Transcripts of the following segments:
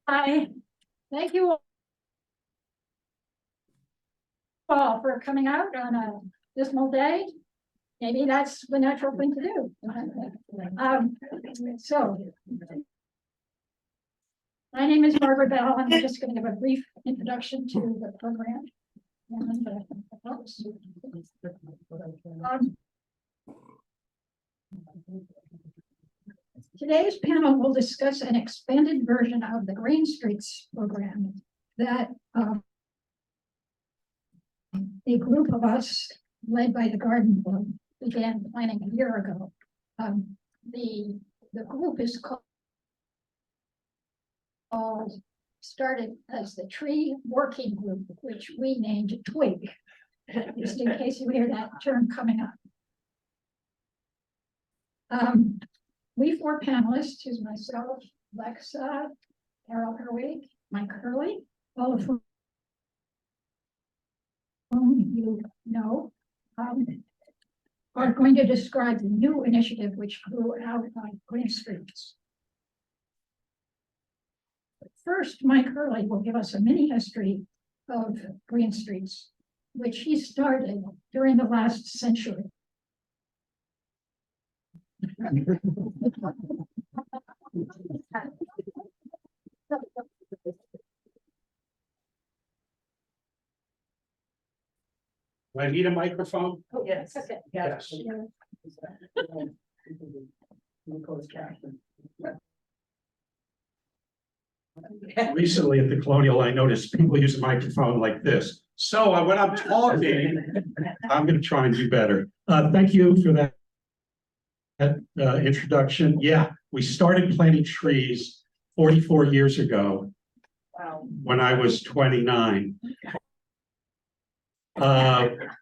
Hi, thank you all for coming out on a dismal day. Maybe that's the natural thing to do. So, my name is Barbara Bell. I'm just going to give a brief introduction to the program. Today's panel will discuss an expanded version of the GreenStreets program that a group of us, led by the Garden Club, began planning a year ago. The group is started as the Tree Working Group, which we named Twig, just in case you hear that term coming up. We four panelists, who's myself, Lexa, Carol Herwig, Mike Hurley, all of whom you know, are going to describe the new initiative which grew out on GreenStreets. First, Mike Hurley will give us a mini history of GreenStreets, which he started during the last century. Do I need a microphone? Oh, yes. Okay. Yes. Recently at the Colonial, I noticed people use a microphone like this. So when I'm talking, I'm going to try and do better. Thank you for that introduction. Yeah, we started planting trees 44 years ago. Wow. When I was 29.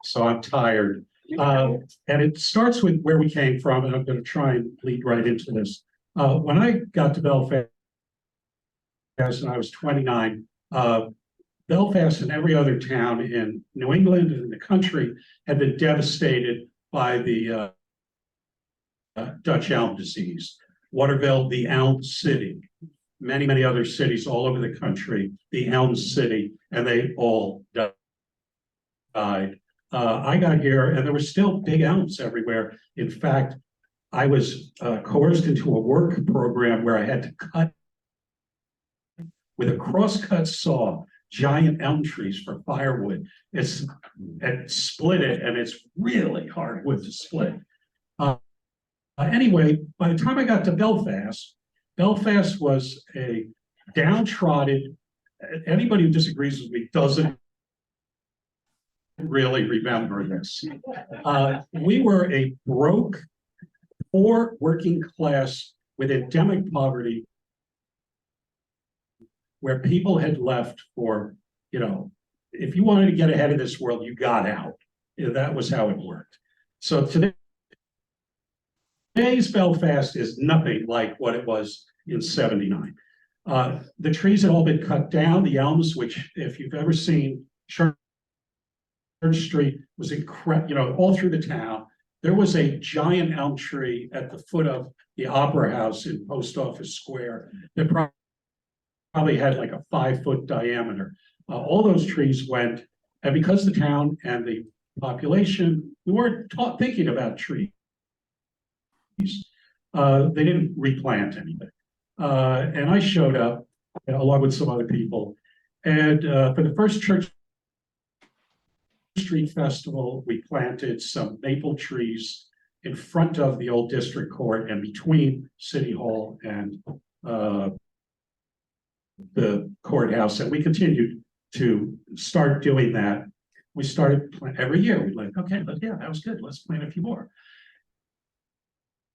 So I'm tired. And it starts with where we came from, and I'm going to try and lead right into this. When I got to Belfast, and I was 29, Belfast and every other town in New England and in the country had been devastated by the Dutch elm disease. Waterville, the elm city, many other cities all over the country, the elm city, and they all died. I got here and there were still big elms everywhere. In fact, I was coerced into a work program where I had to cut with a crosscut saw giant elm trees for firewood. And split it, and it's really hard wood to split. Anyway, by the time I got to Belfast, Belfast was a downtrodden. Anybody who disagrees with me doesn't really remember this. We were a broke, poor working class with endemic poverty, where people had left for, if you wanted to get ahead of this world, you got out. That was how it worked. So today's Belfast is nothing like what it was in '79. The trees had all been cut down. The elms, which if you've ever seen Church Street, was incredible, all through the town. There was a giant elm tree at the foot of the Opera House in Post Office Square that probably had like a 5-foot diameter. All those trees went, and because the town and the population, we weren't thinking about trees. They didn't replant anything. And I showed up along with some other people. And for the first Church Street Festival, we planted some maple trees in front of the old district court and between City Hall and the courthouse. And we continued to start doing that. We started every year. We'd like, okay, yeah, that was good. Let's plant a few more.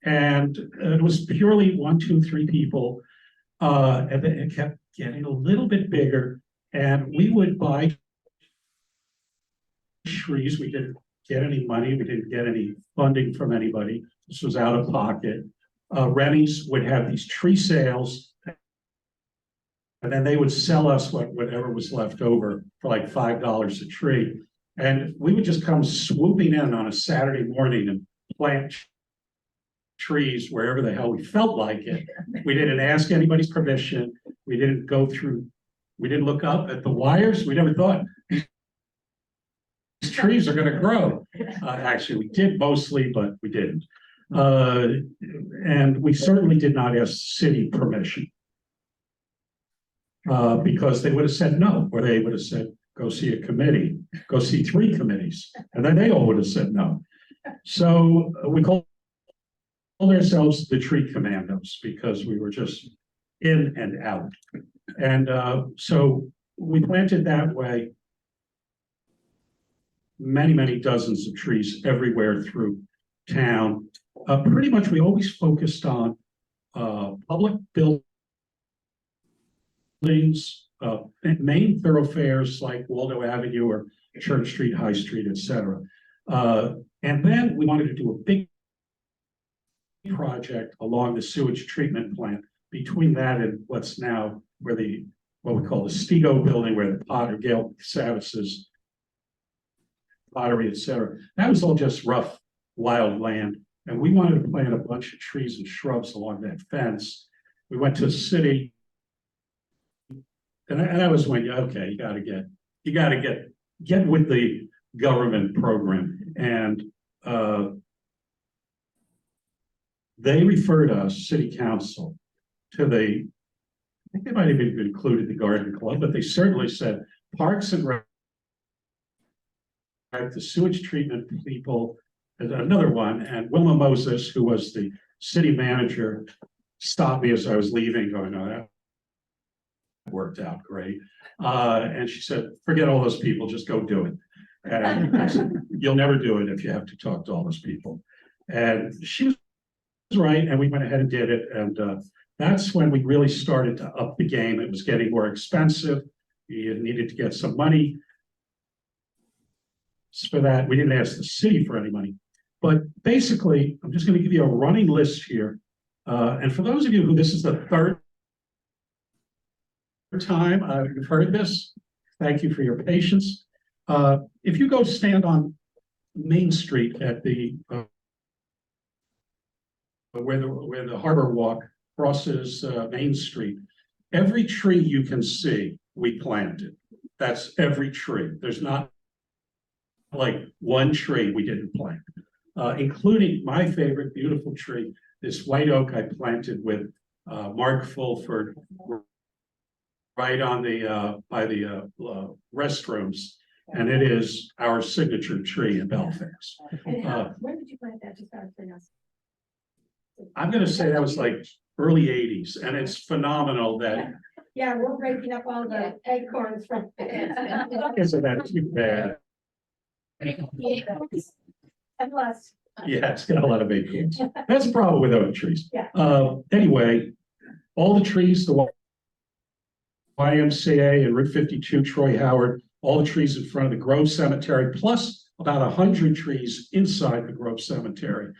And it was purely 1, 2, 3 people. And then it kept getting a little bit bigger. And we would buy trees. We didn't get any money. We didn't get any funding from anybody. This was out of pocket. Rennies would have these tree sales, and then they would sell us whatever was left over for like $5 a tree. And we would just come swooping in on a Saturday morning and plant trees wherever the hell we felt like it. We didn't ask anybody's permission. We didn't go through, we didn't look up at the wires. We never thought these trees are going to grow. Actually, we did mostly, but we didn't. And we certainly did not ask city permission because they would have said no, or they would have said, go see a committee, go see 3 committees, and then they all would have said no. So we called ourselves the Tree Commandos because we were just in and out. And so we planted that way many dozens of trees everywhere through town. Pretty much we always focused on public buildings, main thoroughfares like Waldo Avenue or Church Street, High Street, etc. And then we wanted to do a big project along the sewage treatment plant between that and what's now where what we call the Stego building, where the Potter, Gale Savis's pottery, etc. That was all just rough, wild land. And we wanted to plant a bunch of trees and shrubs along that fence. We went to the city. And that was when, okay, you got to get with the government program. And they referred us, City Council, to I think they might have even included the Garden Club, but they certainly said Parks and Rec, the sewage treatment people, another one, and Wilma Moses, who was the city manager, stopped me as I was leaving, going, "Oh, that worked out great." And she said, "Forget all those people, just go do it." And I said, "You'll never do it if you have to talk to all those people." And she was right, and we went ahead and did it. And that's when we really started to up the game. It was getting more expensive. We needed to get some money for that. We didn't ask the city for any money. But basically, I'm just going to give you a running list here. And for those of you who this is the third time you've heard this, thank you for your patience. If you go stand on Main Street at the where the Harbor Walk crosses Main Street, every tree you can see, we planted. That's every tree. There's not like one tree we didn't plant, including my favorite beautiful tree, this white oak I planted with Mark Fulford right on the by the restrooms, and it is our signature tree in Belfast. When did you plant that? Just out of curiosity. I'm going to say that was like early 80s, and it's phenomenal that. Yeah, we're breaking up all the acorns from. Isn't that too bad? And less. Yeah, it's got a lot of acorns. That's a problem with oak trees. Yeah. Anyway, all the trees, the YMCA and Route 52, Troy Howard, all the trees in front of the Grove Cemetery, plus about 100 trees inside the Grove Cemetery.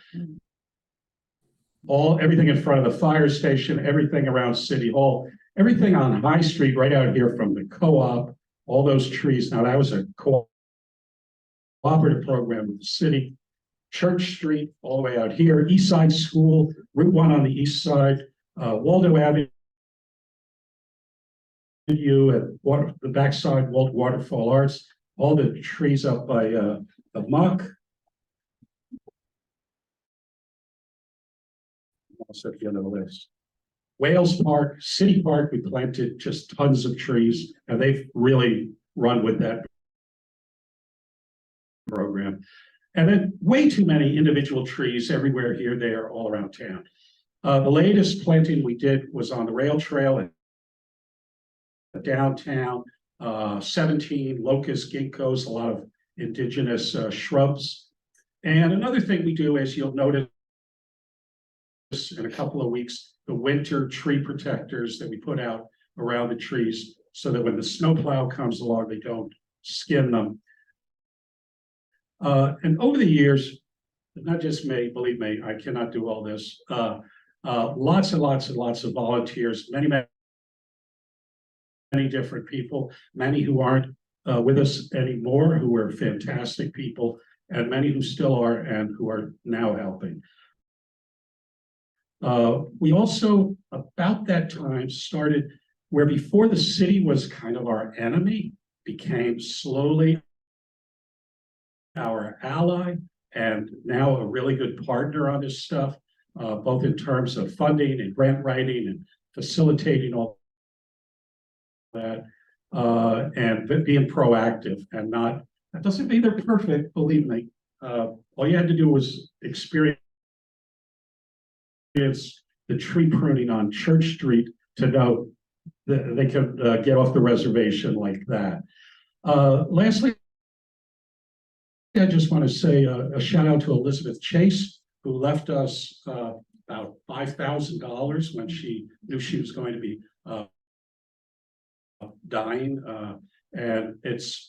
Everything in front of the fire station, everything around City Hall, everything on High Street, right out here from the co-op, all those trees. Now that was a cooperative program with the city. Church Street, all the way out here, East Side School, Route 1 on the east side, Waldo Avenue, at the backside, Waterfall Arts, all the trees up by the muck. Also at the end of the list. Wales Park, City Park, we planted just tons of trees, and they've really run with that program. And then way too many individual trees everywhere here, there, all around town. The latest planting we did was on the rail trail in downtown, 17 locust ginkgos, a lot of indigenous shrubs. And another thing we do, as you'll notice in a couple of weeks, the winter tree protectors that we put out around the trees so that when the snowplow comes along, they don't skin them. And over the years, not just me, believe me, I cannot do all this. Lots and lots and lots of volunteers, many different people, many who aren't with us anymore, who were fantastic people, and many who still are and who are now helping. We also, about that time, started where before the city was kind of our enemy, became slowly our ally, and now a really good partner on this stuff, both in terms of funding and grant writing and facilitating all that, and being proactive and not, that doesn't mean they're perfect, believe me. All you had to do was experience the tree pruning on Church Street to know that they could get off the reservation like that. Lastly, I just want to say a shout out to Elizabeth Chase, who left us about $5,000 when she knew she was going to be dying. And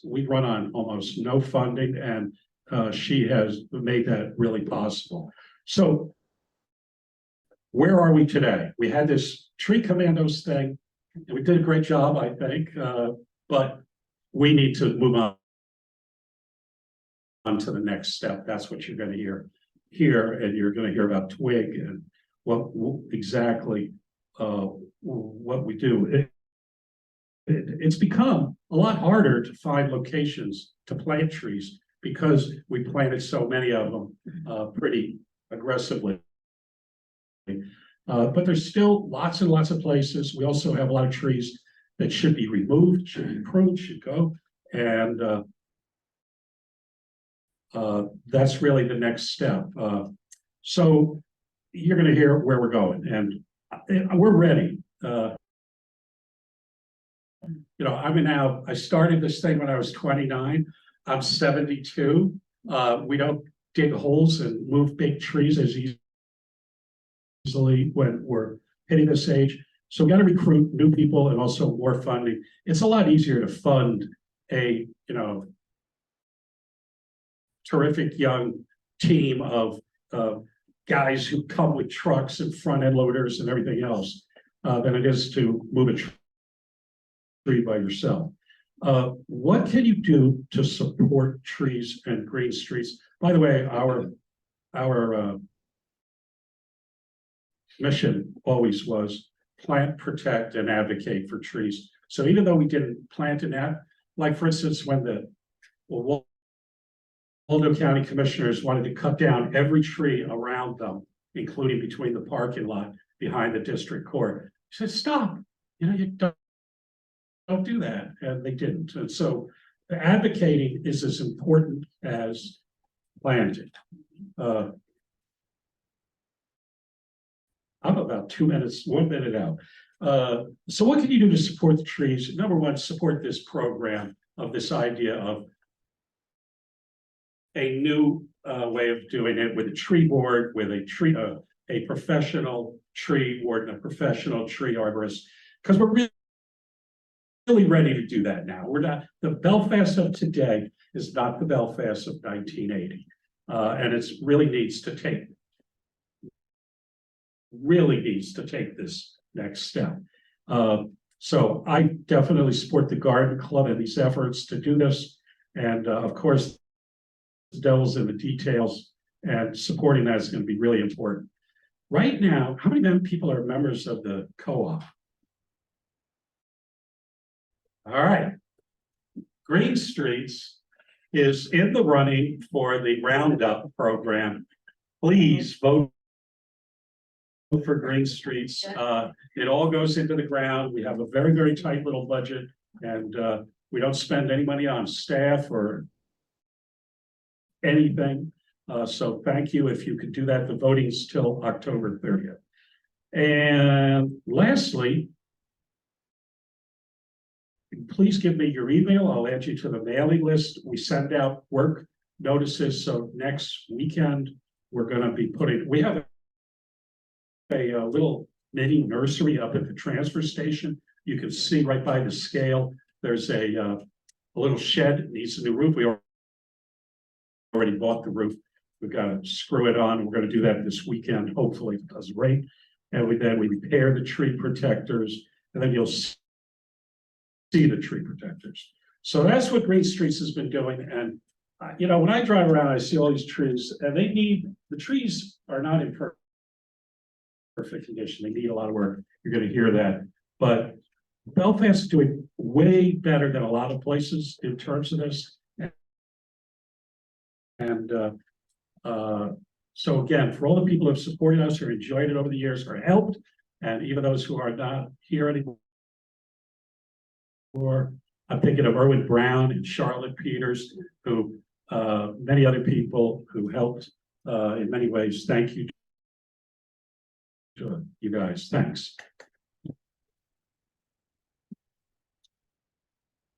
we run on almost no funding, and she has made that really possible. So where are we today? We had this tree commandos thing, and we did a great job, I think, but we need to move on to the next step. That's what you're going to hear here, and you're going to hear about Twig and what exactly what we do. It's become a lot harder to find locations to plant trees because we planted so many of them pretty aggressively. But there's still lots and lots of places. We also have a lot of trees that should be removed, should be pruned, should go. And that's really the next step. So you're going to hear where we're going, and we're ready. I started this thing when I was 29. I'm 72. We don't dig holes and move big trees as easily when we're hitting this age. So we got to recruit new people and also more funding. It's a lot easier to fund a, terrific young team of guys who come with trucks and front end loaders and everything else than it is to move a tree by yourself. What can you do to support trees and green streets? By the way, our mission always was plant, protect, and advocate for trees. So even though we didn't plant an ad, like for instance, when the Waldo County commissioners wanted to cut down every tree around them, including between the parking lot behind the district court, he said, stop, you don't do that. And they didn't. And so advocating is as important as planting. I'm about 2 minutes, 1 minute out. So what can you do to support the trees? Number one, support this program of this idea of a new way of doing it with a tree board, with a professional tree warden, a professional tree arborist, because we're really ready to do that now. We're not, the Belfast of today is not the Belfast of 1980. And it really needs to take this next step. So I definitely support the Garden Club and these efforts to do this. And of course, the devil's in the details, and supporting that is going to be really important. Right now, how many people are members of the co-op? All right. GreenStreets is in the running for the Roundup program. Please vote for GreenStreets. It all goes into the ground. We have a very, very tight little budget, and we don't spend any money on staff or anything. So thank you if you could do that. The voting's till October 30th. And lastly, please give me your email. I'll add you to the mailing list. We send out work notices. So next weekend, we're going to be we have a little mini nursery up at the transfer station. You can see right by the scale, there's a little shed that needs a new roof. We already bought the roof. We've got to screw it on. We're going to do that this weekend, hopefully, if it doesn't rain. And we repair the tree protectors, and then you'll see the tree protectors. So that's what GreenStreets has been doing. And when I drive around, I see all these trees, and the trees are not in perfect perfect condition. They need a lot of work. You're gonna hear that. But Belfast is doing way better than a lot of places in terms of this. And so again, for all the people who have supported us, who enjoyed it over the years, or helped, and even those who are not here anymore, I'm thinking of Erwin Brown and Charlotte Peters, who many other people who helped in many ways. Thank you to you guys. Thanks.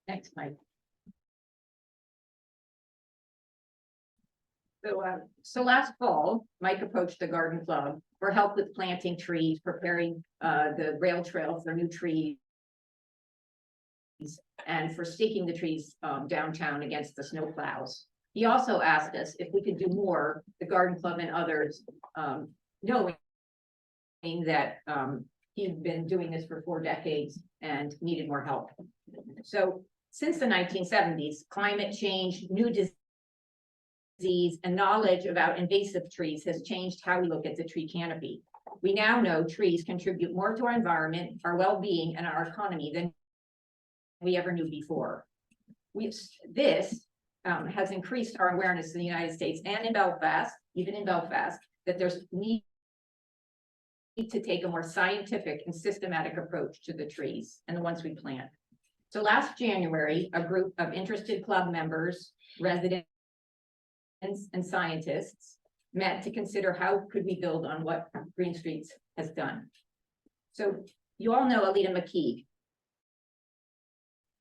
Thanks, Mike. So last fall, Mike approached the Garden Club for help with planting trees, preparing the rail trail for new trees, and for staking the trees downtown against the snow plows. He also asked us if we could do more, the Garden Club and others, knowing that he'd been doing this for 4 decades and needed more help. So since the 1970s, climate change, new disease, and knowledge about invasive trees has changed how we look at the tree canopy. We now know trees contribute more to our environment, our well-being, and our economy than we ever knew before. This has increased our awareness in the United States and in Belfast, even in Belfast, that there's need to take a more scientific and systematic approach to the trees and the ones we plant. So last January, a group of interested club members, residents, and scientists met to consider how could we build on what GreenStreets has done. So you all know Alita McKeague,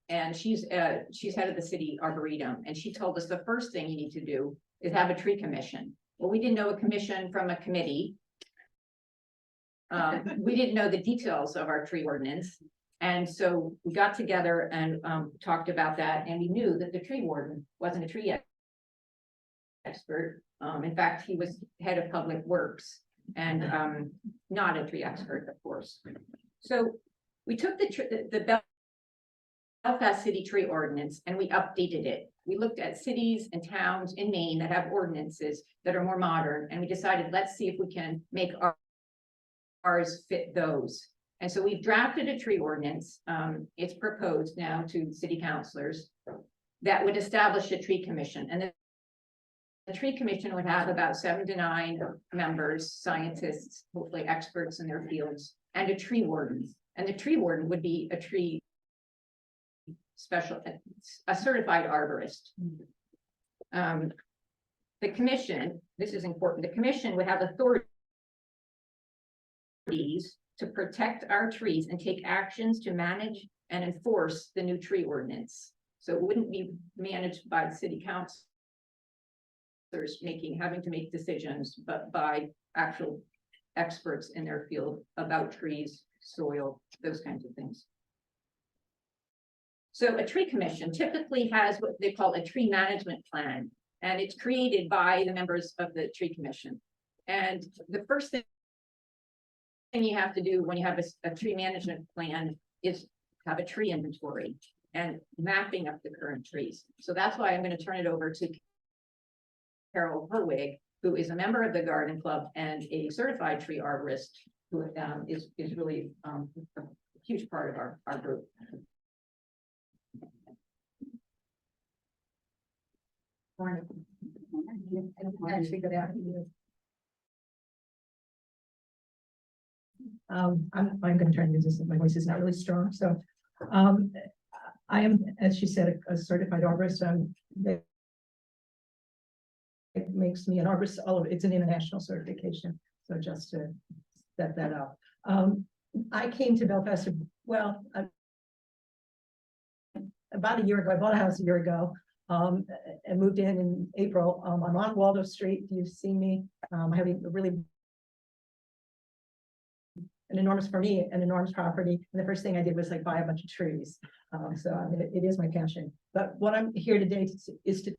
and she's head of the city arboretum, and she told us the first thing you need to do is have a tree commission. Well, we didn't know a commission from a committee. We didn't know the details of our tree ordinance. And so we got together and talked about that, and we knew that the tree warden wasn't a tree expert. In fact, he was head of public works and not a tree expert, of course. So we took the Belfast City Tree Ordinance and we updated it. We looked at cities and towns in Maine that have ordinances that are more modern, and we decided, let's see if we can make ours fit those. And so we've drafted a tree ordinance. It's proposed now to city councilors that would establish a tree commission. And the tree commission would have about 7 to 9 members, scientists, hopefully experts in their fields, and a tree warden. And the tree warden would be a tree a certified arborist. The commission, this is important, the commission would have authorities to protect our trees and take actions to manage and enforce the new tree ordinance. So it wouldn't be managed by the city councilors having to make decisions, but by actual experts in their field about trees, soil, those kinds of things. So a tree commission typically has what they call a tree management plan, and it's created by the members of the tree commission. And the first thing you have to do when you have a tree management plan is have a tree inventory and mapping up the current trees. So that's why I'm going to turn it over to Carol Herwig, who is a member of the Garden Club and a certified tree arborist, who is really a huge part of our group. Actually, good afternoon. I'm going to try and use this. My voice is not really strong. So I am, as she said, a certified arborist. It makes me an arborist. It's an international certification. So just to set that up. I came to Belfast, well, about a year ago. I bought a house a year ago. And moved in April. I'm on Waldo Street. You've seen me. I have a really an enormous property. And the first thing I did was like buy a bunch of trees. So I mean, it is my passion. But what I'm here today is to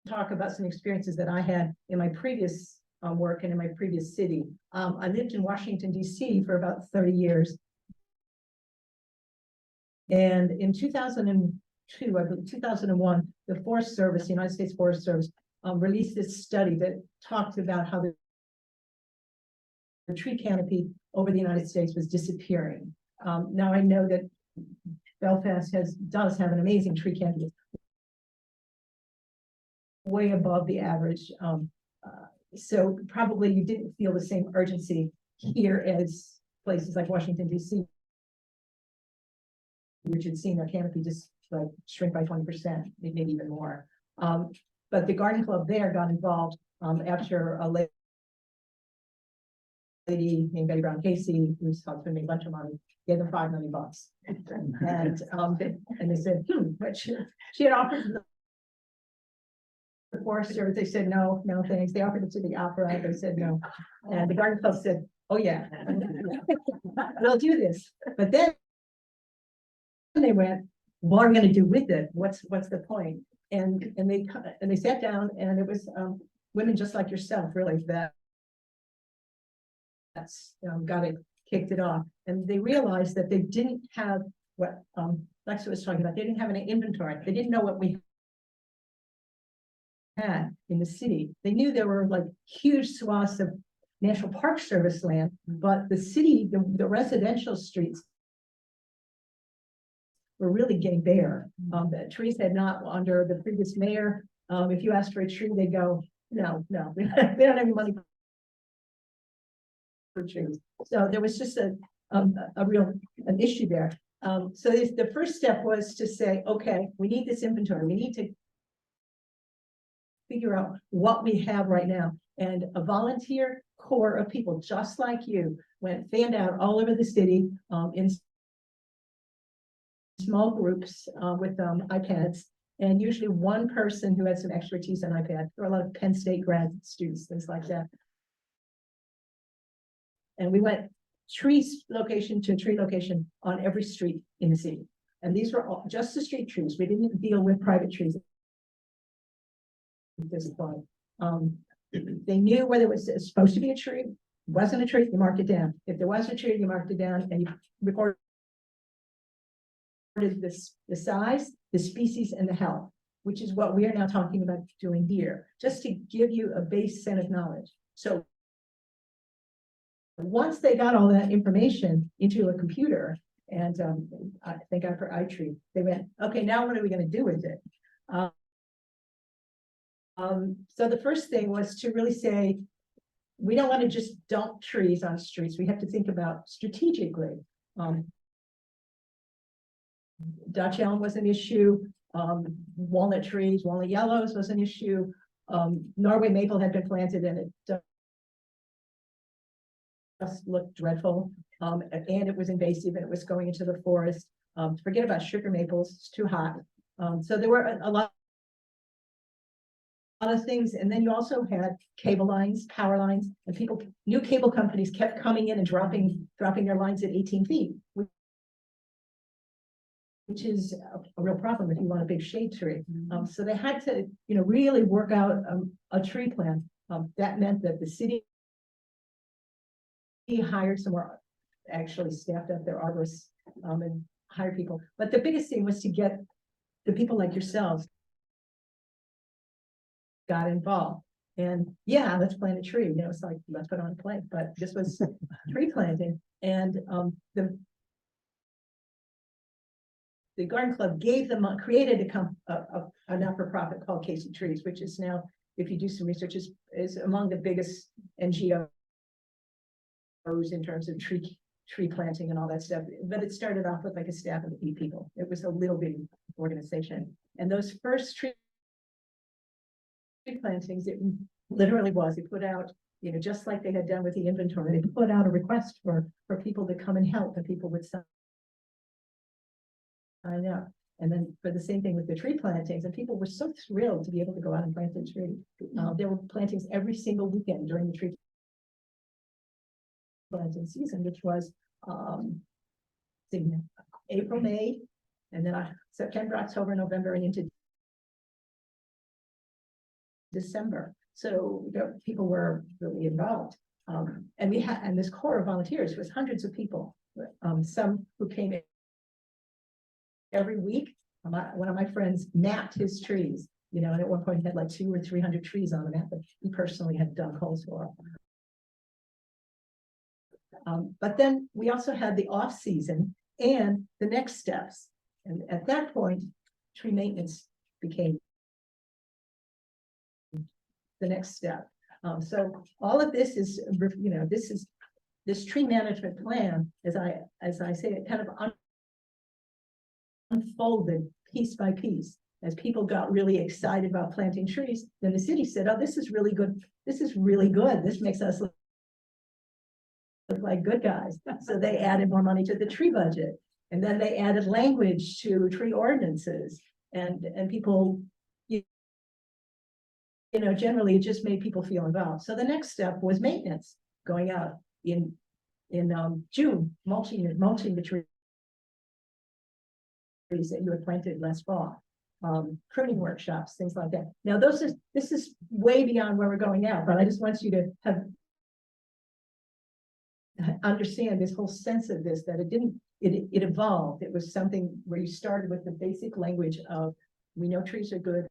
talk about some experiences that I had in my previous work and in my previous city. I lived in Washington, D.C. for about 30 years. And in 2002, I believe 2001, the Forest Service, the United States Forest Service, released this study that talked about how the tree canopy over the United States was disappearing. Now I know that Belfast does have an amazing tree canopy, way above the average. So probably you didn't feel the same urgency here as places like Washington, D.C., which had seen their canopy just like shrink by 20%, maybe even more. But the garden club there got involved after a lady named Betty Brown Casey, whose husband made a bunch of money, gave them $5 million. And they said, but she had offered the foresters, they said, no, thanks. They offered it to the opera, they said no. And the garden club said, oh yeah, we'll do this. But then they went, what are we going to do with it? What's the point? And they sat down, and it was women just like yourself, really, that's kicked it off. And they realized that they didn't have what Lexa was talking about. They didn't have an inventory. They didn't know what we had in the city. They knew there were like huge swaths of National Park Service land, but the city, the residential streets were really getting bare. The trees had not, under the previous mayor, if you asked for a tree, they go, no, they don't have any money for trees. So there was just an issue there. So the first step was to say, okay, we need this inventory. We need to figure out what we have right now. And a volunteer core of people just like you fanned out all over the city in small groups with iPads, and usually one person who had some expertise on iPad. There were a lot of Penn State grad students, things like that. And we went tree location to tree location on every street in the city. And these were all just the street trees. We didn't deal with private trees at this point. They knew whether it was supposed to be a tree, wasn't a tree, you marked it down. If there was a tree, you marked it down, and you recorded the size, the species, and the health, which is what we are now talking about doing here, just to give you a base set of knowledge. So once they got all that information into a computer, and I think after iTree, they went, okay, now what are we going to do with it? So the first thing was to really say, we don't want to just dump trees on streets. We have to think about strategically. Dutch elm was an issue. Walnut trees, walnut yellows was an issue. Norway maple had been planted, and it just looked dreadful. And it was invasive, and it was going into the forest. Forget about sugar maples, it's too hot. So there were a lot of things. And then you also had cable lines, power lines, and new cable companies kept coming in and dropping their lines at 18 feet, which is a real problem if you want a big shade tree. So they had to, really work out a tree plan. That meant that the city hired some more, actually staffed up their arborists and hired people. But the biggest thing was to get the people like yourselves got involved. And yeah, let's plant a tree. It's like, let's put on a plant. But this was tree planting. And the garden club created a not-for-profit called Casey Trees, which is now, if you do some research, is among the biggest NGOs in terms of tree planting and all that stuff. But it started off with like a staff of 8 people. It was a little bitty organization. And those first tree plantings, it literally was, it put out, just like they had done with the inventory, they put out a request for people to come and help, and people would sign up. And then for the same thing with the tree plantings, and people were so thrilled to be able to go out and plant a tree. There were plantings every single weekend during the tree planting season, which was April, May, and then September, October, November, and into December. So people were really involved. And this core of volunteers was hundreds of people. Some who came in every week. One of my friends mapped his trees, and at one point he had like 200 or 300 trees on the map that he personally had dug holes for. But then we also had the off-season and the next steps. And at that point, tree maintenance became the next step. So all of this is, you know, this tree management plan, as I say, it kind of unfolded piece by piece. As people got really excited about planting trees, then the city said, oh, this is really good. This is really good. This makes us look like good guys. So they added more money to the tree budget. And then they added language to tree ordinances, and people, you know, generally it just made people feel involved. So the next step was maintenance, going out in June, mulching the trees that you had planted last fall, pruning workshops, things like that. Now, this is way beyond where we're going now, but I just want you to understand this whole sense of this, that it evolved. It was something where you started with the basic language of, we know trees are good.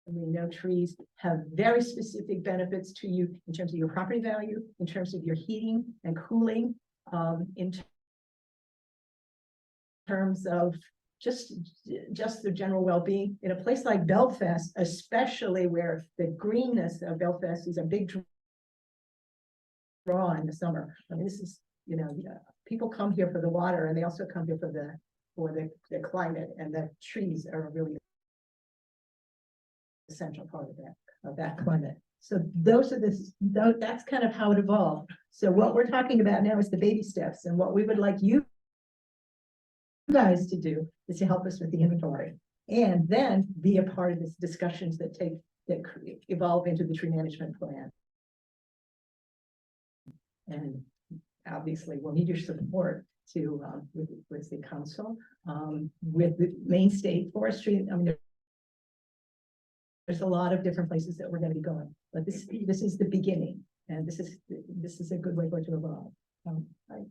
And we know trees have very specific benefits to you in terms of your property value, in terms of your heating and cooling, in terms of just the general well-being. In a place like Belfast, especially where the greenness of Belfast is a big draw in the summer. I mean, this is, you know, people come here for the water, and they also come here for the climate, and the trees are a really essential part of that climate. So that's kind of how it evolved. So what we're talking about now is the baby steps, and what we would like you guys to do is to help us with the inventory, and then be a part of these discussions that evolve into the tree management plan. And obviously we'll need your support to with the council, with the Maine State Forestry. I mean, there's a lot of different places that we're going to be going, but this is the beginning, and this is a good way for it to evolve. I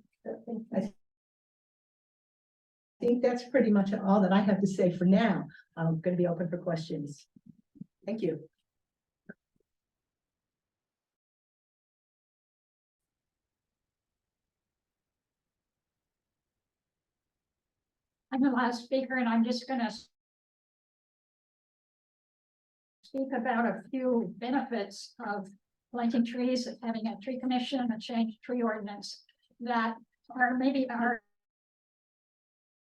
think that's pretty much all that I have to say for now. I'm going to be open for questions. Thank you. I'm the last speaker, and I'm just gonna speak about a few benefits of planting trees, having a tree commission, a changed tree ordinance that are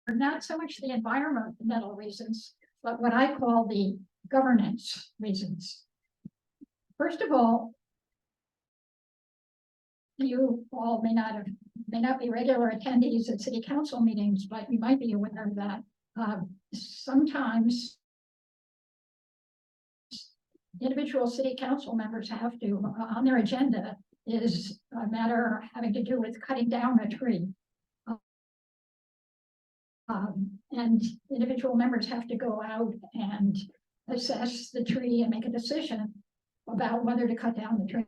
not so much the environmental reasons, but what I call the governance reasons. First of all, you all may not be regular attendees at city council meetings, but you might be aware that sometimes individual city council members have to, on their agenda is a matter having to do with cutting down a tree. And individual members have to go out and assess the tree and make a decision about whether to cut down the tree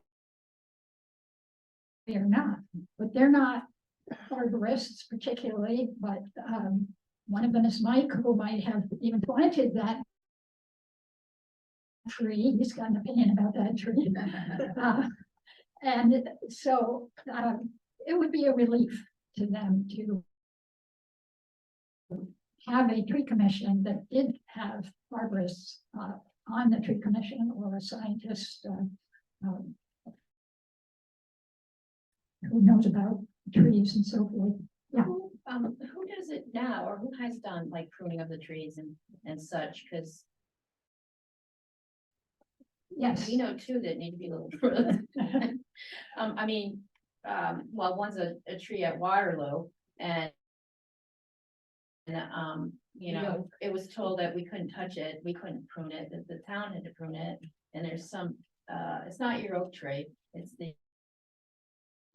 or not. But they're not arborists particularly, but one of them is Mike, who might have even planted that tree. He's got an opinion about that tree. And so it would be a relief to them to have a tree commission that did have arborists on the tree commission, or a scientist who knows about trees and so forth. Yeah. Who does it now, or who has done like pruning of the trees and such? Because Yes. we know two that need to be a little pruned. I mean, well, one's a tree at Waterloo, and you know, it was told that we couldn't touch it, we couldn't prune it, that the town had to prune it. And there's some, it's not your oak tree, it's the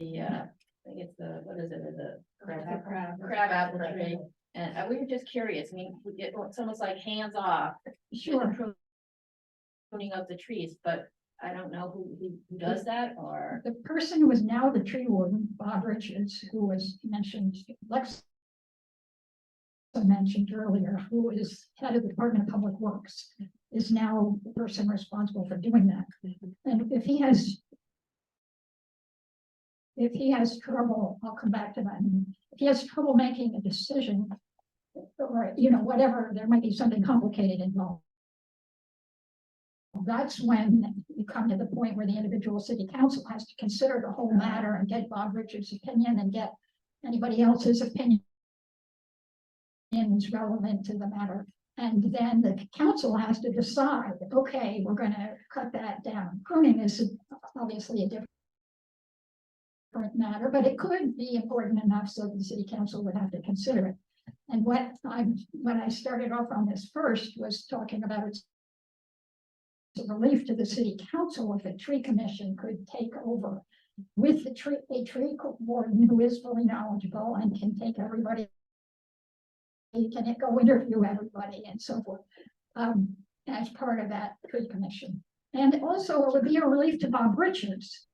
I think it's the, what is it, the crab apple tree. And we were just curious. I mean, it's almost like hands off. Sure. Pruning of the trees, but I don't know who does that, or The person who is now the tree warden, Bob Richards, who was mentioned, Lexa mentioned earlier, who is head of the Department of Public Works, is now the person responsible for doing that. And if he has if he has trouble, I'll come back to that. If he has trouble making a decision, or, you know, whatever, there might be something complicated involved. That's when you come to the point where the individual city council has to consider the whole matter and get Bob Richards' opinion and get anybody else's opinion is relevant to the matter. And then the council has to decide, okay, we're gonna cut that down. Pruning is obviously a different matter, but it could be important enough so the city council would have to consider it. And when I started off on this first was talking about it's a relief to the city council if a tree commission could take over with a tree warden who is fully knowledgeable and can take everybody. He can go interview everybody and so forth, as part of that tree commission. And also it would be a relief to Bob Richards,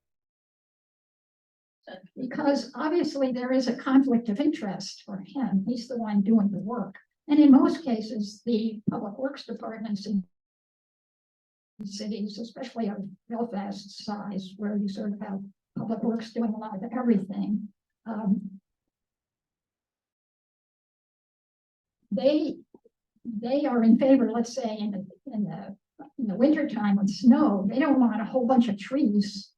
because obviously there is a conflict of interest for him. He's the one doing the work. And in most cases, the public works departments in cities, especially of Belfast size, where you sort of have public works doing a lot of everything, they are in favor, let's say in the winter time with snow, they don't want a whole bunch of trees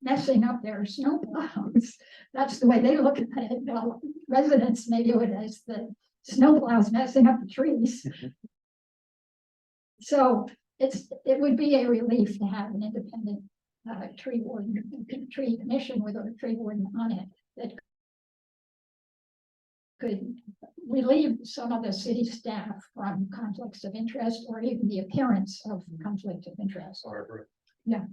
messing up their snow plows. That's the way they look at it. Well, residents may view it as the snow plows messing up the trees. So it would be a relief to have an independent tree commission with a tree warden on it that could relieve some of the city staff from conflicts of interest or even the appearance of conflict of interest. Barbara. Yeah.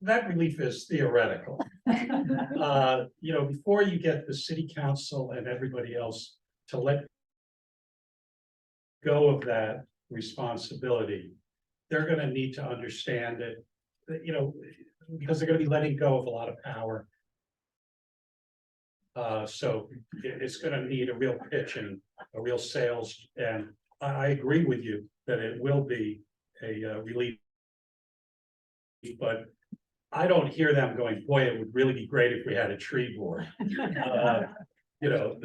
That relief is theoretical. You know, before you get the city council and everybody else to let go of that responsibility, they're gonna need to understand it, you know, because they're gonna be letting go of a lot of power. So it's gonna need a real pitch and a real sales, and I agree with you that it will be a relief. But I don't hear them going, boy, it would really be great if we had a tree board. You know,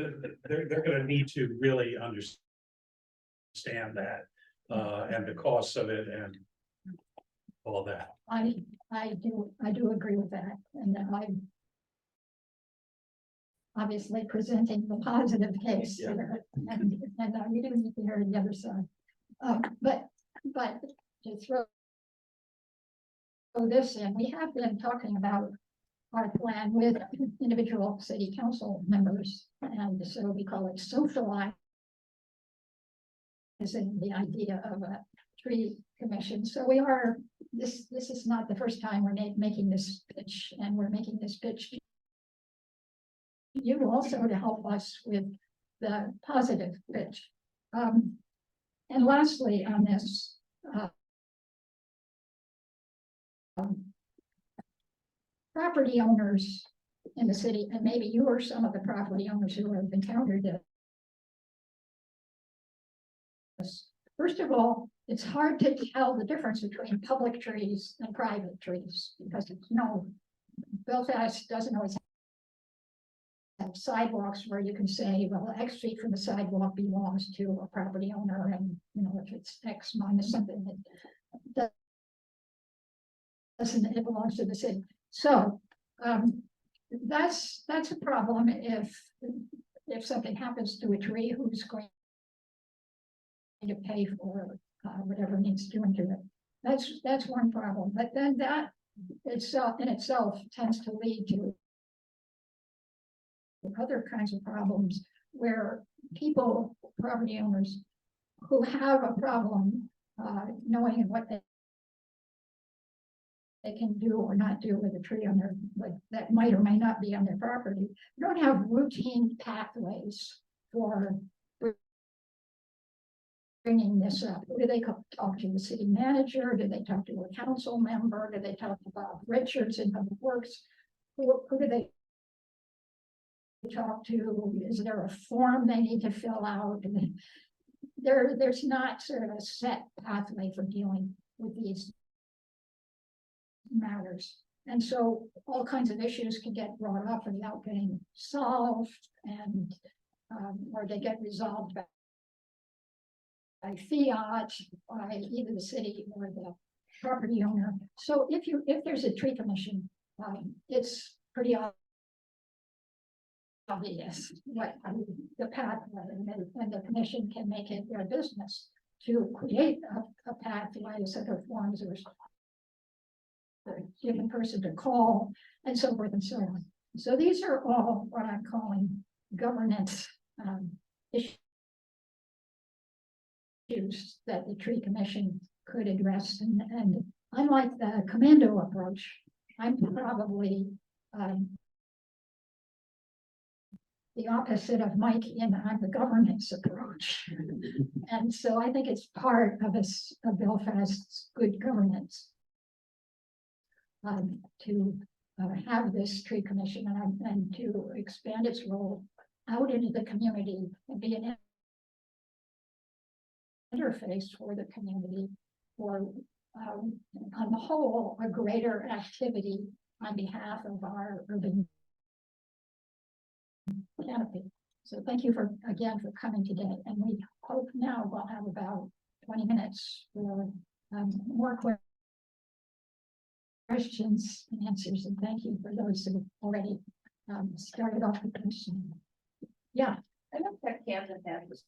they're gonna need to really understand that, and the costs of it and all that. I do agree with that, and I'm obviously presenting the positive case Yeah. here, and we do need to hear the other side. But to throw this in, we have been talking about our plan with individual city council members, and so we call it socializing the idea of a tree commission. So we are, this is not the first time we're making this pitch, and we're making this pitch to you also to help us with the positive pitch. And lastly on this, property owners in the city, and maybe you are some of the property owners who have encountered this. First of all, it's hard to tell the difference between public trees and private trees, because it's Belfast doesn't always have sidewalks where you can say, well, X feet from the sidewalk belongs to a property owner, and you know, if it's X minus something, that doesn't, it belongs to the city. So that's a problem if something happens to a tree, who's going to pay for whatever needs doing to it. That's one problem. But then that itself tends to lead to other kinds of problems where people, property owners, who have a problem knowing what they can do or not do with a tree on their, like, that might or may not be on their property, don't have routine pathways for bringing this up. Do they talk to the city manager? Do they talk to a council member? Do they talk to Bob Richards in Public Works? Who do they talk to? Is there a form they need to fill out? There's not sort of a set pathway for dealing with these matters. And so all kinds of issues can get brought up without getting solved and, or they get resolved by fiat, by either the city or the property owner. So if there's a tree commission, it's pretty obvious what the pathway, and the commission can make it their business to create a pathway, a set of forms, or the given person to call, and so forth and so on. So these are all what I'm calling governance issues that the tree commission could address. And unlike the commando approach, I'm probably the opposite of Mike in I'm the governance approach. And so I think it's part of Belfast's good governance to have this tree commission and to expand its role out into the community and be an interface for the community for, on the whole, a greater activity on behalf of our urban canopy. So thank you again for coming today. And we hope now we'll have about 20 minutes for more questions and answers. And thank you for those who have already started off the question. Yeah. I know that Camden has this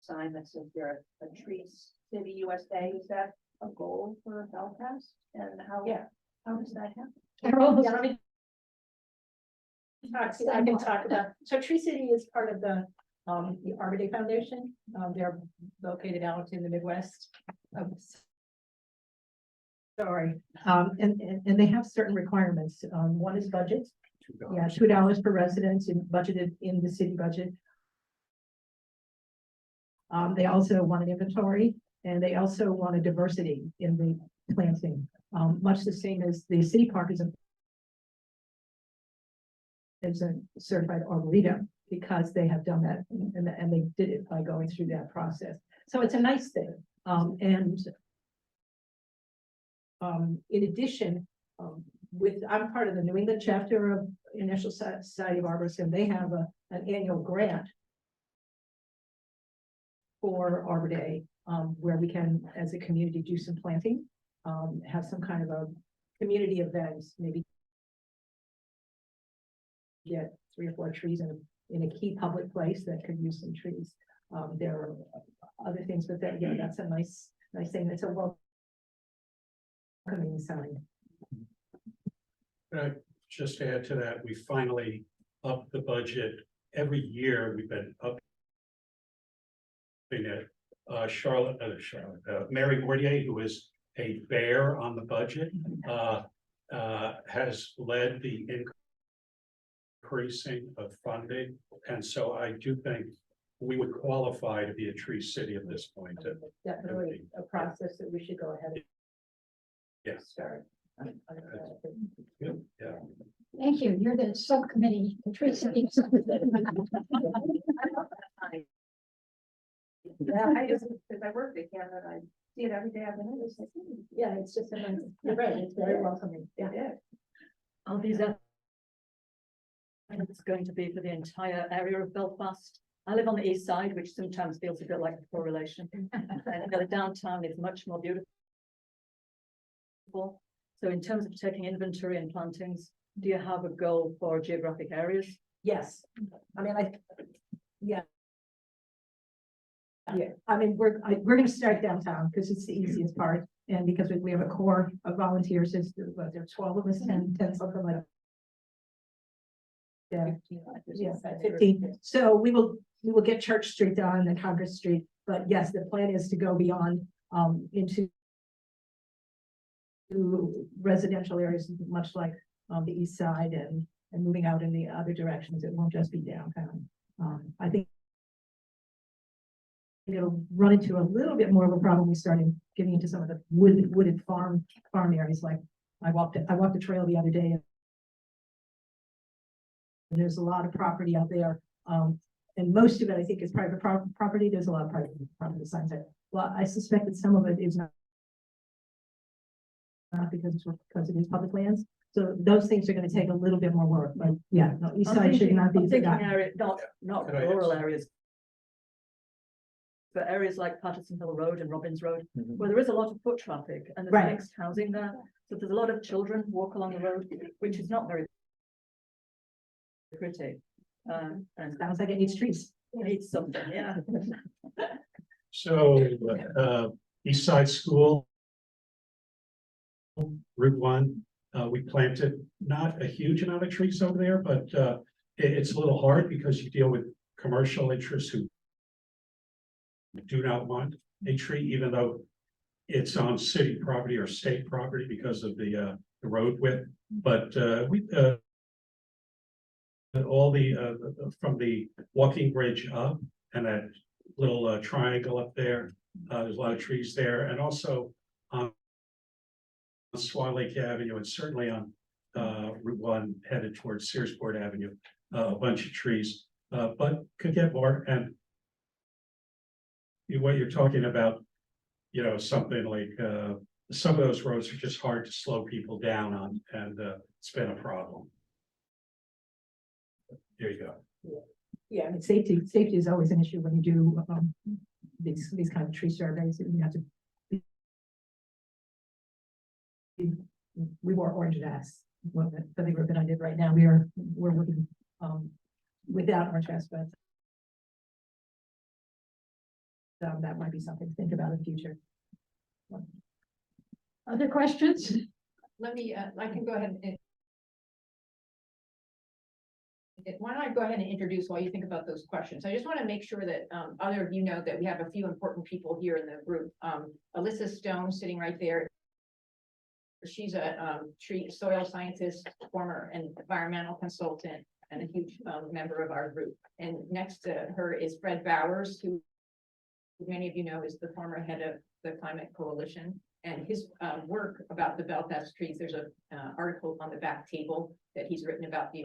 sign that says they're a tree city USA. Is that a goal for Belfast? And how does that happen? Carol, Yeah, let me I can talk about, so Tree City is part of the Arbor Day Foundation. They're located out in the Midwest. Sorry, and they have certain requirements. One is budget. Yeah, $2 per resident and budgeted in the city budget. They also want an inventory, and they also want a diversity in the planting, much the same as the city park is a certified arboretum, because they have done that and they did it by going through that process. So it's a nice thing. In addition, I'm part of the New England chapter of National Society of Arborists, and they have an annual grant for Arbor Day, where we can, as a community, do some planting, have some kind of a community events, maybe get 3 or 4 trees in a key public place that could use some trees. There are other things, but that's a nice thing. It's a welcoming sign. Just to add to that, we finally upped the budget. Every year we've been upping it. Mary Mortier, who is a bear on the budget, has led the increasing of funding, and so I do think we would qualify to be a tree city at this point. Definitely a process that we should go ahead and start. Good. Yeah. thank you. You're the subcommittee, the tree city subcommittee. Yeah, I just, because I work at Canada, I see it every day. I've been Yeah, it's just a nice, you're right, it's very welcoming. Yeah. Are these it's going to be for the entire area of Belfast? I live on the east side, which sometimes feels a bit like a correlation. And the downtown is much more beautiful. So in terms of taking inventory and plantings, do you have a goal for geographic areas? Yes, I mean, yeah. I mean, we're going to start downtown because it's the easiest part, and because we have a core of volunteers. There's 12 of us, 10 something like that. Yeah, 15. So we will get Church Street done and Congress Street. But yes, the plan is to go beyond into residential areas, much like the east side, and moving out in the other directions. It won't just be downtown. I think it'll run into a little bit more of a problem. We started getting into some of the wooded farm areas. Like I walked the trail the other day, and there's a lot of property out there, and most of it I think is private property. There's a lot of private property signs there. Well, I suspect that some of it is not because it is public lands. So those things are gonna take a little bit more work, but yeah, no, east I'm side should thinking, not be I'm thinking forgotten. area, not Could I rural ask- areas. But areas like Patterson Hill Road and Robbins Road, Mhm. where there is a lot of foot traffic and there's Right. mixed housing there. So there's a lot of children walk along the road, which is not very pretty. And Sounds like it needs trees. needs something, yeah. So, East Side School. Route 1, we planted not a huge amount of trees over there, but it's a little hard because you deal with commercial interests who do not want a tree, even though it's on city property or state property because of the road width. But we all from the walking bridge up and that little triangle up there, there's a lot of trees there, and also on Swan Lake Avenue and certainly on Route 1 headed towards Searsport Avenue, a bunch of trees, but could get more. And what you're talking about, something like some of those roads are just hard to slow people down on, and it's been a problem. There you go. Yeah, I mean, safety is always an issue when you do these kind of tree surveys. You have to we wore orange vests. Well, for the group that I did right now, we're working without orange vests, but that might be something to think about in the future. Other questions? Let me, I can go ahead and. Why don't I go ahead and introduce while you think about those questions? I just want to make sure that other of you know that we have a few important people here in the group. Alyssa Stone sitting right there. She's a tree soil scientist, former environmental consultant, and a huge member of our group. And next to her is Fred Bowers, who many of you know is the former head of the Climate Coalition. And his work about the Belfast trees, there's a article on the back table that he's written about the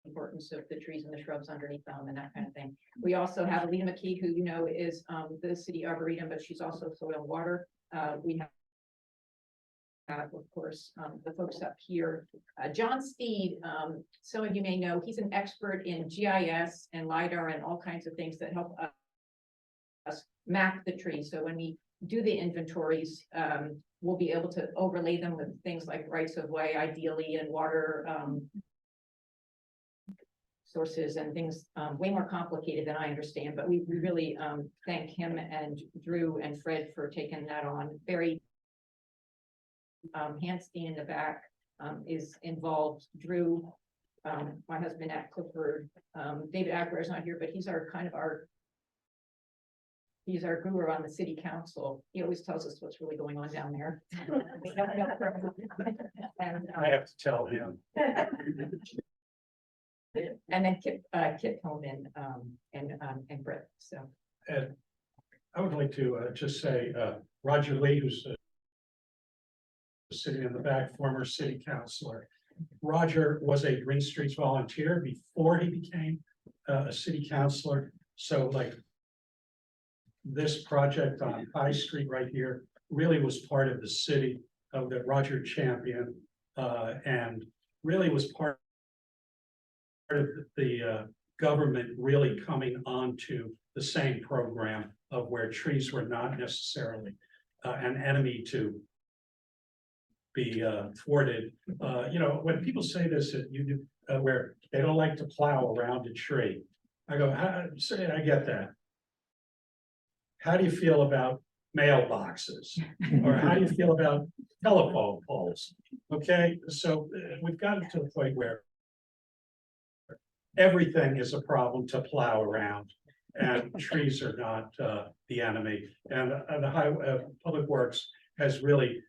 importance of the trees and the shrubs underneath them and that kind of thing. We also have Alina McKee, who is the city arboretum, but she's also soil and water. We have, of course, the folks up here. John Steed, some of you may know, he's an expert in GIS and LiDAR and all kinds of things that help us map the trees. So when we do the inventories, we'll be able to overlay them with things like rights of way, ideally, and water sources and things way more complicated than I understand. But we really thank him and Drew and Fred for taking that on. Barry Hanstein in the back is involved. Drew, my husband at Clifford, David Aguirre is not here, but he's our guru on the city council. He always tells us what's really going on down there. And, I have to tell him. and then Kip Coleman and Brett. So And I would like to just say, Roger Lee, who's sitting in the back, former city councilor. Roger was a GreenStreets volunteer before he became a city councilor. So like this project on High Street right here really was part of the city that Roger championed and really was part of the government really coming onto the same program of where trees were not necessarily an enemy to be thwarted. When people say this, where they don't like to plow around a tree, I go, I get that. How do you feel about mailboxes? Or how do you feel about telephone poles? Okay, so we've gotten to the point where everything is a problem to plow around, and trees are not the enemy. And the Public Works has really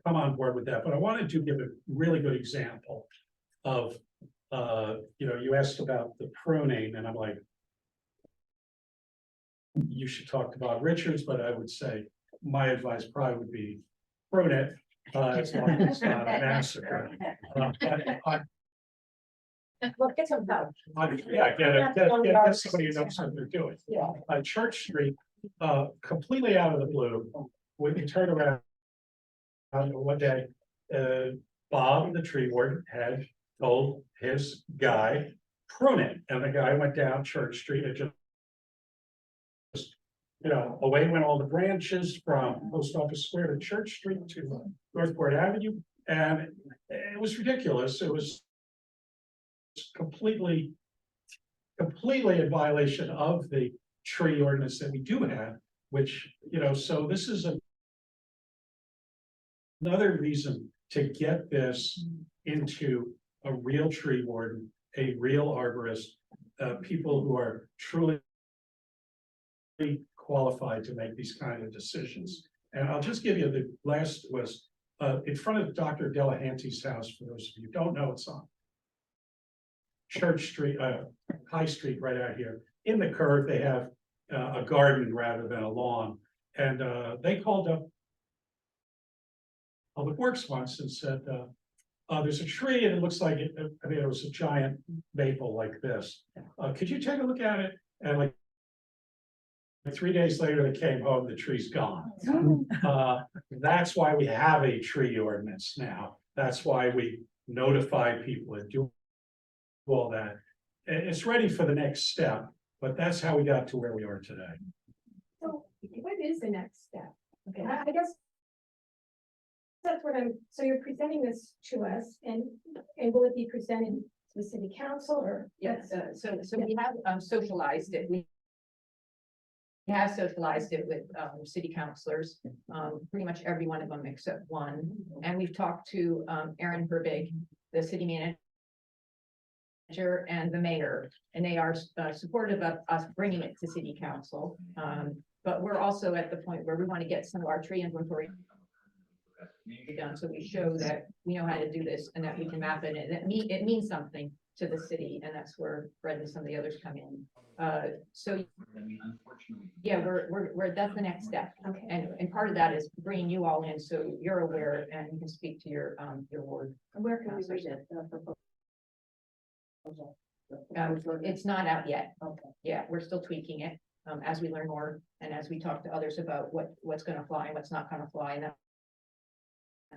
come on board with that. But I wanted to give a really good example of, you asked about the pruning, and I'm like, you should talk to Bob Richards, but I would say my advice probably would be prune it as long as it's not a massacre. Well, get some help. Yeah, get somebody who knows what they're doing. Yeah. Church Street, completely out of the blue, when you turn around one day, Bob, the tree warden, had told his guy, prune it, and the guy went down Church Street and just. Away went all the branches from Post Office Square to Church Street to Northport Avenue, and it was ridiculous. It was completely in violation of the tree ordinance that we do have, which, so this is another reason to get this into a real tree warden, a real arborist, people who are truly qualified to make these kind of decisions. And I'll just give you the last was in front of Dr. Delahanty's house. For those of you who don't know, it's on Church Street, High Street, right out here. In the curve, they have a garden rather than a lawn, and they called up Public Works once and said, "There's a tree, and it looks like it. I mean, it was a giant maple like this. Could you take a look at it?" And like 3 days later, they came home, the tree's gone. That's why we have a tree ordinance now. That's why we notify people and do all that. It's ready for the next step, but that's how we got to where we are today. So what is the next step? Okay, I guess that's what so you're presenting this to us and will it be presented to the city council or? Yes, so we have socialized it. We have socialized it with city councilors, pretty much every one of them except one. And we've talked to Carol Herwig, the city manager, and the mayor, and they are supportive of us bringing it to city council. But we're also at the point where we want to get some of our tree inventory done, so we show that we know how to do this and that we can map it, and it means something to the city, and that's where Fred and some of the others come in. So yeah, we're that's the next step. Okay. And part of that is bringing you all in so you're aware and you can speak to your ward. Where can we read it? It's not out yet. Okay. Yeah, we're still tweaking it as we learn more and as we talk to others about what's going to fly and what's not going to fly and that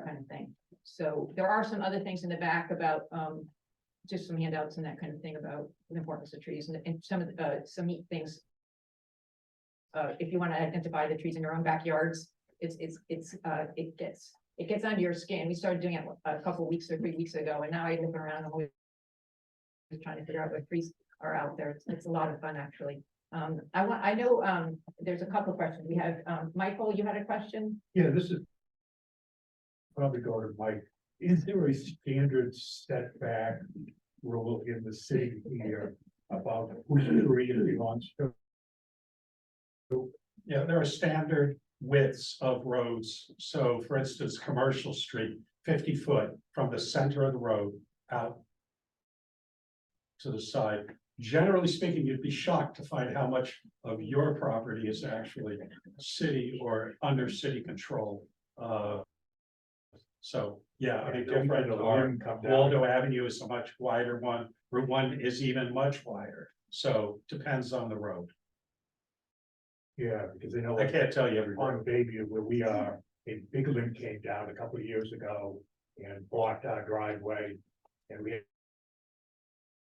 kind of thing. So there are some other things in the back about just some handouts and that kind of thing about the importance of trees and some of the some neat things. If you want to identify the trees in your own backyards, it gets under your skin. We started doing it a couple weeks or 3 weeks ago, and now I look around and always trying to figure out what trees are out there. It's a lot of fun, actually. I know there's a couple of questions. We have Michael, you had a question? Yeah, this is probably go to Mike. Is there a standard setback rule in the city here about whose tree it belongs to? Yeah, there are standard widths of roads. So for instance, Commercial Street, 50 foot from the center of the road out to the side. Generally speaking, you'd be shocked to find how much of your property is actually city or under city control. So, yeah, I mean, different. Waldo Avenue is a much wider one. Route 1 is even much wider. So depends on the road. Yeah, because I know I can't tell you every on road. Bayview where we are, a big limb came down a couple of years ago and blocked our driveway. And we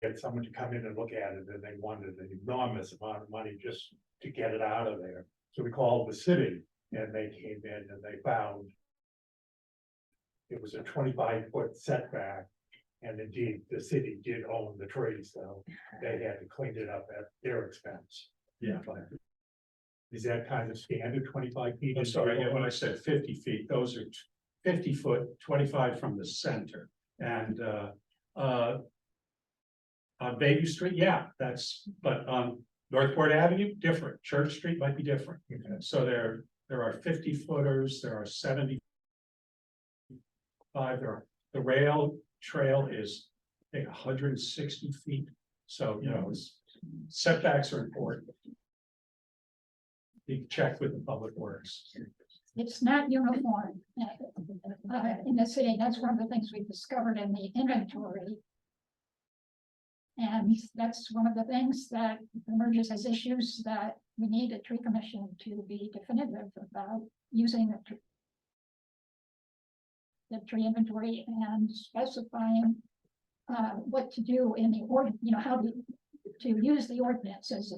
had someone to come in and look at it, and they wanted an enormous amount of money just to get it out of there. So we called the city and they came in and they found it was a 25-foot setback. And indeed, the city did own the tree, so they had to clean it up at their expense. Yeah. Is that kind of standard 25 feet? I'm sorry, yeah, when I said 50 feet, those are 50 foot, 25 from the center. And on Bayview Street, yeah, but on Northport Avenue, different. Church Street might be different. Okay. So there are 50 footers, there are 75, the rail trail is, I think, 160 feet. So, setbacks are important. You can check with the Public Works. It's not uniform in the city. That's one of the things we discovered in the inventory. And that's one of the things that emerges as issues that we need a tree commission to be definitive about using the the tree inventory and specifying what to do in the how to use the ordinance as a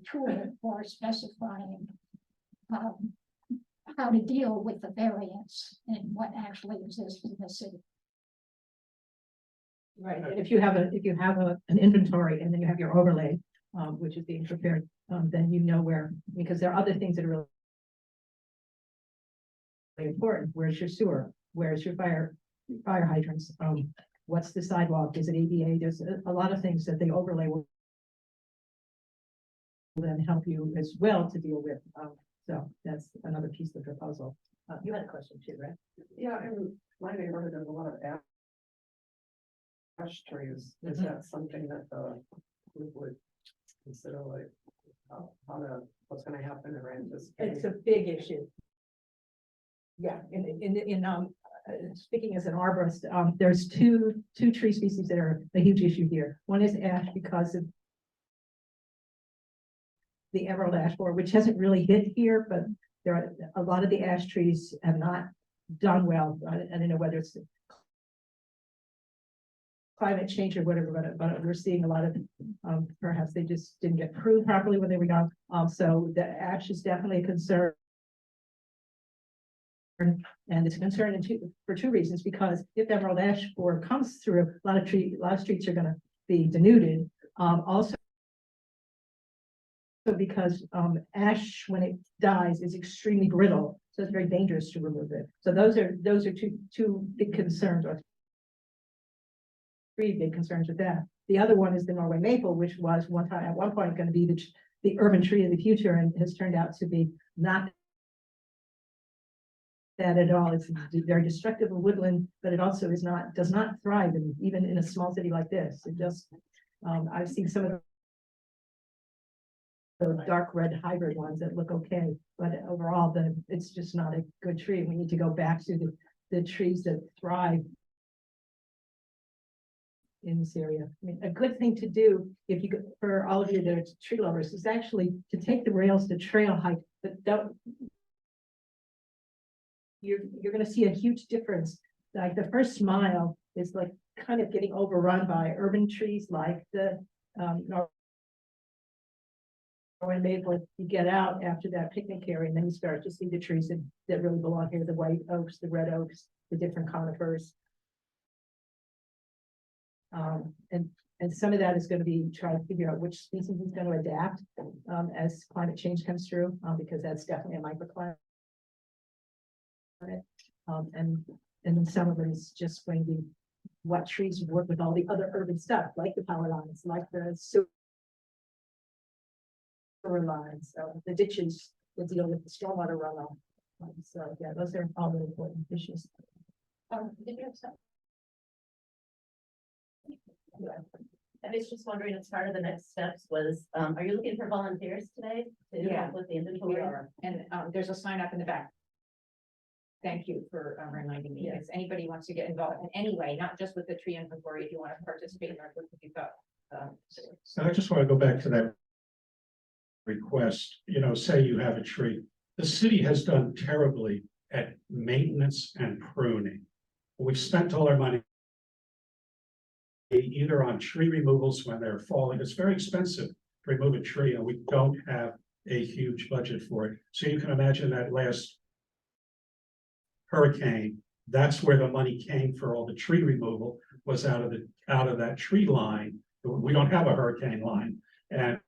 tool for specifying how to deal with the variance and what actually exists in the city. Right, and if you have an inventory and then you have your overlay, which is being prepared, then you know where, because there are other things that are really important. Where's your sewer? Where's your fire hydrants? What's the sidewalk? Is it ADA? There's a lot of things that the overlay will then help you as well to deal with. So that's another piece of the puzzle. You had a question too, right? Yeah, in my neighborhood, there's a lot of ash trees. Is that something that the group would consider, like, what's gonna happen around this? It's a big issue. Yeah, speaking as an arborist, there's two tree species that are a huge issue here. One is ash because of the emerald ash borer, which hasn't really hit here, but there are a lot of the ash trees have not done well. I don't know whether it's climate change or whatever, but we're seeing a lot of perhaps they just didn't get pruned properly when they were young. So the ash is definitely a concern. And it's a concern for two reasons, because if emerald ash borer comes through, a lot of streets are going to be denuded. Also because ash, when it dies, is extremely brittle, so it's very dangerous to remove it. So those are two big concerns, or three big concerns with that. The other one is the Norway maple, which was at one point going to be the urban tree of the future, and has turned out to be not that at all. It's very destructive of woodland, but it also does not thrive even in a small city like this. It just I've seen some of the dark red hybrid ones that look okay, but overall it's just not a good tree. We need to go back to the trees that thrive in this area. I mean, a good thing to do if you for all of you that are tree lovers is actually to take the rails to trail hike, but don't. You're going to see a huge difference. Like the first mile is like kind of getting overrun by urban trees like the Norway maple. You get out after that picnic area, and then you start to see the trees that really belong here: the white oaks, the red oaks, the different conifers. And some of that is going to be trying to figure out which species is going to adapt as climate change comes through, because that's definitely a microclimate. And then some of it is just going to be what trees work with all the other urban stuff, like the power lines, like the sewer lines, the ditches that deal with the stormwater runoff. So yeah, those are all the important issues. Did you have something? I was just wondering, as part of the next steps was, are you looking for volunteers today to Yeah, help with the We inventory? are, and there's a sign up in the back. Thank you for reminding me. If anybody wants to get involved in any way, not just with the tree inventory, if you want to participate in our group, you've got. So I just want to go back to that request. Say you have a tree. The city has done terribly at maintenance and pruning. We've spent all our money either on tree removals when they're falling. It's very expensive to remove a tree, and we don't have a huge budget for it. So you can imagine that last hurricane, that's where the money came for all the tree removal, was out of that tree line. We don't have a hurricane line. And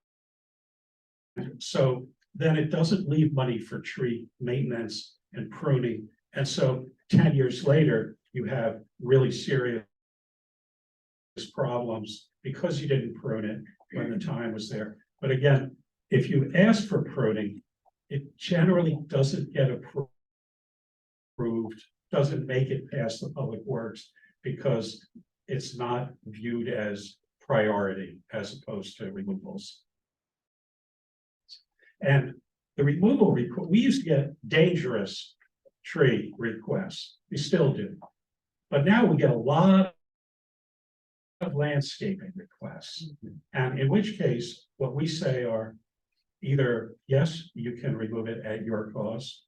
so then it doesn't leave money for tree maintenance and pruning. And so 10 years later, you have really serious problems because you didn't prune it when the time was there. But again, if you ask for pruning, it generally doesn't get approved, doesn't make it past the public works, because it's not viewed as priority as opposed to removals. And the removal we used to get dangerous tree requests. We still do. But now we get a lot of landscaping requests. And in which case, what we say are either, yes, you can remove it at your cost,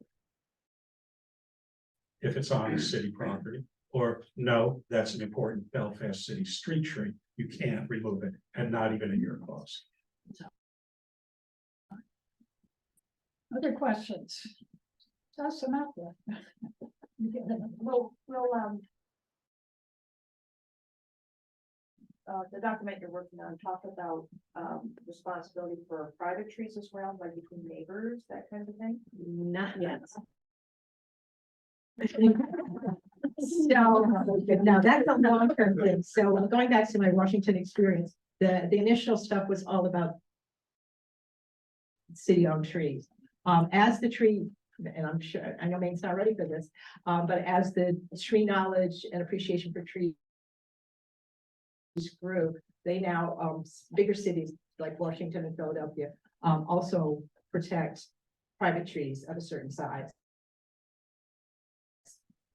if it's on city property. Or no, that's an important Belfast city street tree. You can't remove it and not even at your cost. Other questions? Toss them out there. The document you're working on talk about responsibility for private trees as well, like between neighbors, that kind of thing. Not yet. So, now that's a long-term thing. So going back to my Washington experience, the initial stuff was all about city-owned trees. As the tree, and I'm sure, I know Maine's not ready for this, but as the tree knowledge and appreciation for trees grew, they now, bigger cities like Washington and Philadelphia, also protect private trees of a certain size.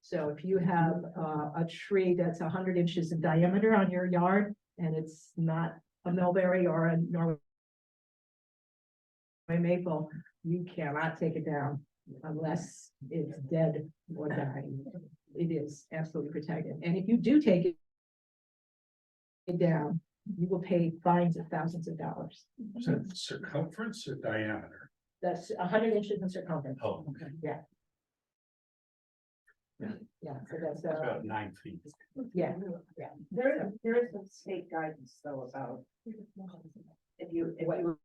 So if you have a tree that's 100 inches in diameter on your yard, and it's not a mulberry or a Norway maple, you cannot take it down unless it's dead or dying. It is absolutely protected. And if you do take it down, you will pay fines of thousands of dollars. Is that circumference or diameter? That's 100 inches in circumference. Oh, okay. Yeah. Yeah, so that's, It's about 9 feet. yeah. There is some state guidance though about if you were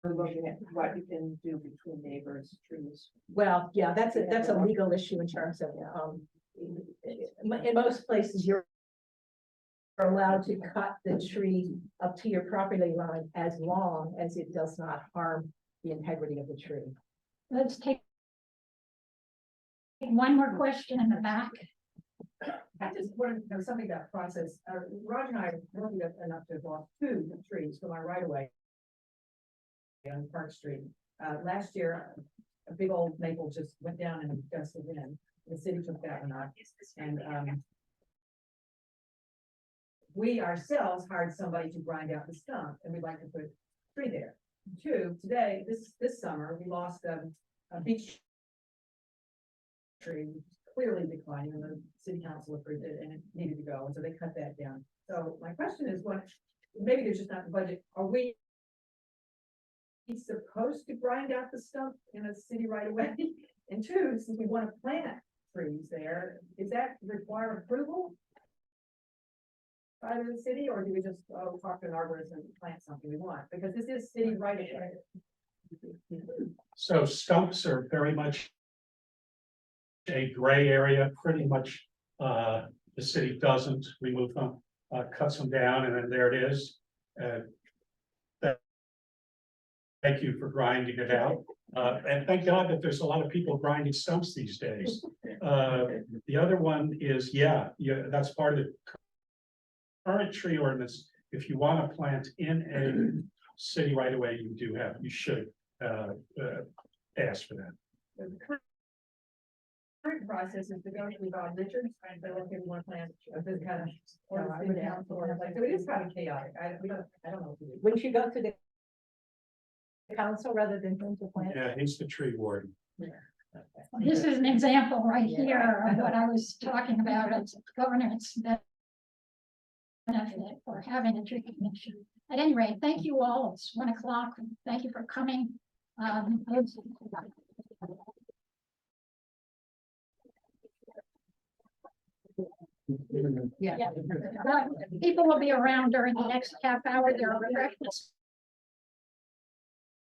looking at what you can do between neighbors, trees. Well, yeah, that's a legal issue in terms of, in most places, you're allowed to cut the tree up to your property line as long as it does not harm the integrity of the tree. Let's take one more question in the back. I just wanted to know something about process. Roger and I were lucky enough to walk 2 trees from our right of way on Park Street. Last year, a big old maple just went down in a gust of wind. The city took that one out. And we ourselves hired somebody to grind out the stump, and we'd like to put a tree there. 2, today, this summer, we lost a beech tree, clearly declining, and the city council approved it, and it needed to go, and so they cut that down. So my question is, what, maybe there's just not the budget, are we supposed to grind out the stump in a city right away? And 2, since we want to plant trees there, does that require approval by the city, or do we just talk to an arborist and plant something we want? Because this is city right away. So stumps are very much a gray area. Pretty much the city doesn't remove them, cuts them down, and then there it is. Thank you for grinding it out. And thank God that there's a lot of people grinding stumps these days. The other one is, yeah, that's part of the current tree ordinance. If you want to plant in a city right away, you should ask for that. The current process is to go to Bob Richards and say, okay, we want to plant this kind of, or the city council, or like, so it is kind of chaotic. I don't know. Wouldn't you go to the council rather than going to plant? Yeah, he's the tree warden. This is an example right here of what I was talking about as governance benefit for having a tree commission. At any rate, thank you all. It's 1 o'clock. Thank you for coming. Yeah. People will be around during the next half hour. There are refreshments